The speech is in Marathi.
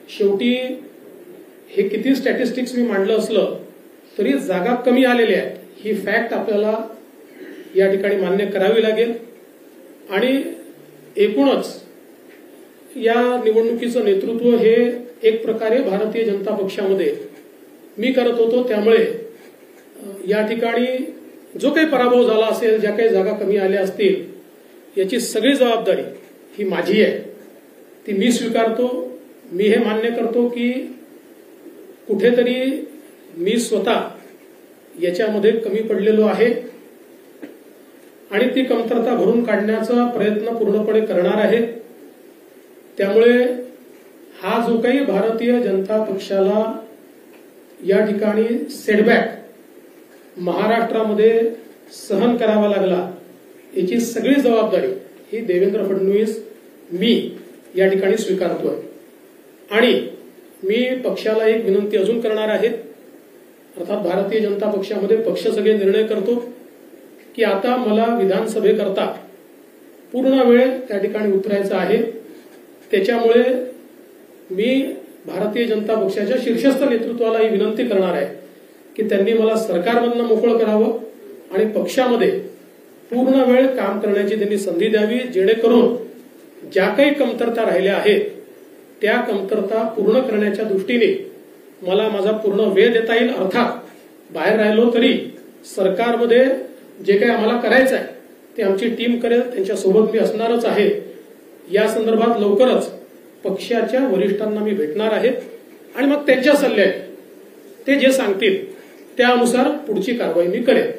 शेवटी हे किती स्टॅटिस्टिक्स मी मांडलं असलं तरी जागा कमी आलेल्या आहेत ही फॅक्ट आपल्याला या ठिकाणी मान्य करावी लागेल। आणि एकूणच या निवडणुकीचं नेतृत्व हे एक प्रकारे भारतीय जनता पक्षामध्ये मी करत होतो, त्यामुळे या ठिकाणी जो काही पराभव झाला असेल, ज्या काही जागा कमी आल्या असतील, याची सगळी जबाबदारी ही माझी आहे, ती मी स्वीकारतो। मी हे मान्य करतो की कुठेतरी मी स्वतः याच्यामध्ये कमी पडलेलो आहे आणि ती कमतरता भरून काढण्याचा प्रयत्न पूर्णपणे करणार आहे। त्यामुळे हा जो काही भारतीय जनता पक्षाला या ठिकाणी सेटबॅक महाराष्ट्रामध्ये सहन करावा लागला, याची सगळी जबाबदारी ही देवेंद्र फडणवीस मी या ठिकाणी स्वीकारतोय। आणि मी पक्षाला एक विनंती अजून करणार आहे, अर्थात भारतीय जनता पक्षामध्ये पक्ष सगळे निर्णय करतो की आता मला विधानसभेकरता पूर्ण वेळ त्या ठिकाणी उतरायचा आहे। त्याच्यामुळे मी भारतीय जनता पक्षाच्या शीर्षस्थ नेतृत्वाला ही विनंती करणार आहे की त्यांनी मला सरकारमधनं मोकळं करावं आणि पक्षामध्ये पूर्ण वेळ काम करण्याची त्यांनी संधी द्यावी, जेणेकरून ज्या काही कमतरता राहिल्या आहेत त्या कमतरता पूर्ण करण्याच्या दृष्टीने मला माझा पूर्ण वेळ देता येईल। अर्थात बाहेर राहिलो तरी सरकारमध्ये जे काही आम्हाला करायचं आहे ते आमची टीम करेल, त्यांच्यासोबत मी असणारच आहे। या संदर्भात लवकरच पक्षाच्या वरिष्ठांना मी भेटणार आहे आणि मग त्यांच्या सल्ल्याने ते जे सांगतील त्यानुसार पुढची कारवाई मी करेन।